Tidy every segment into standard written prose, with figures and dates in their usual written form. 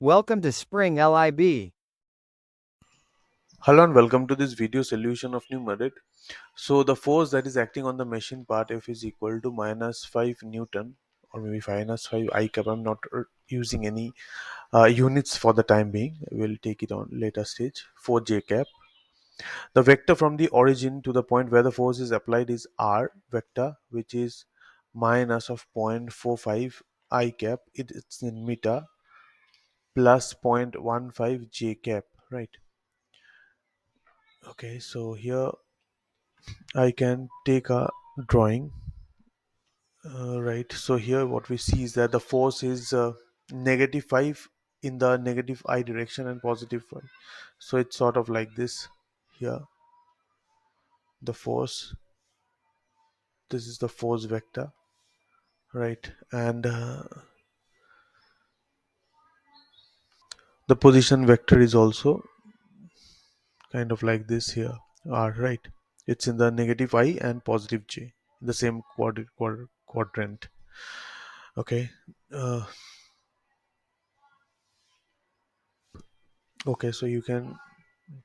Welcome to Spring LIB. Hello and welcome to this video solution of numeric. So the force that is acting on the machine part F is equal to minus 5 Newton or maybe minus 5 I cap. I'm not using any units for the time being. We'll take it on later stage. 4 J cap. The vector from the origin to the point where the force is applied is R vector, which is minus of 0.45 I cap. It's in meter plus 0.15 J cap, right? Okay, so here I can take a drawing. Right, so here what we see is that the force is negative 5 in the negative I direction and positive 5. So it's sort of like this here. The force, this is the force vector, right? And the position vector is also kind of like this here. R, right? It's in the negative I and positive J, in the same quadrant. Okay. Uh, okay, so you can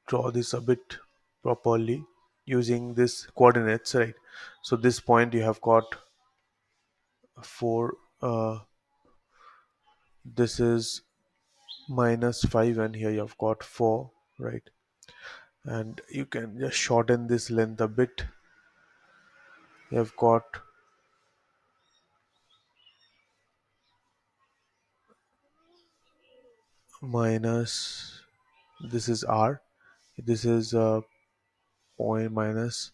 draw this a bit properly using this coordinates, right? So this point you have got 4, this is minus 5, and here you have got 4, right? And you can just shorten this length a bit. You have got minus, this is R, this is point minus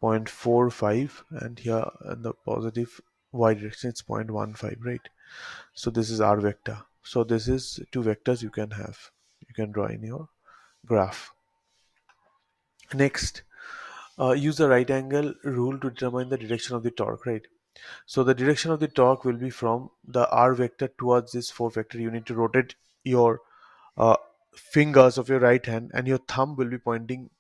0.45, and here in the positive y direction it's 0.15, right? So this is R vector. So this is two vectors you can draw in your graph. Next, use the right angle rule to determine the direction of the torque, right? So the direction of the torque will be from the R vector towards this 4 vector. You need to rotate your uh, fingers of your right hand, and your thumb will be pointing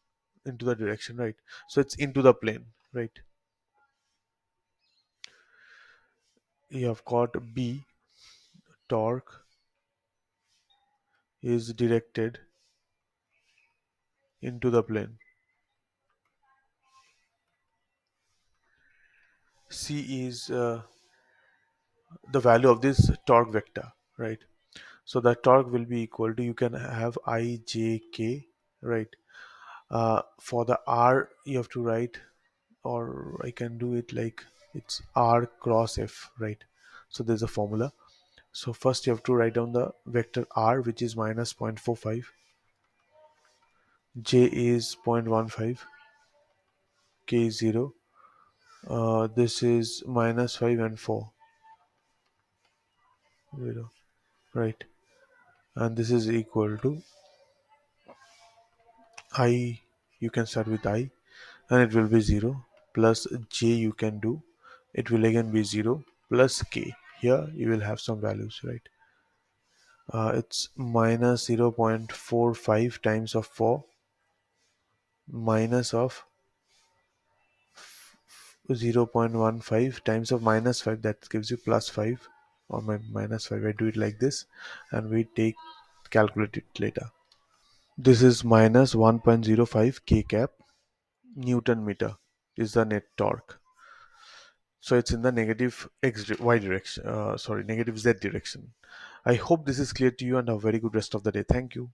into the direction, right? So it's into the plane, right? You have got B, torque is directed into the plane. C is the value of this torque vector, right? So the torque will be equal to, you can have I j k, right? For the R you have to write, or I can do it like it's R cross F, right? So there's a formula. So first you have to write down the vector R, which is minus 0.45, J is 0.15, K is 0, this is minus 5 and 4, 0, right? And this is equal to I, you can start with I, and it will be 0, plus J you can do, it will again be 0, plus K. Here you will have some values, right? It's minus 0.45 times of 4, minus of 0.15 times of minus 5, that gives you plus 5, or minus 5. I do it like this, and we take calculate it later. This is minus 1.05 k cap Newton meter is the net torque. So it's in the negative y direction, sorry, negative z direction. I hope this is clear to you, and have a very good rest of the day. Thank you.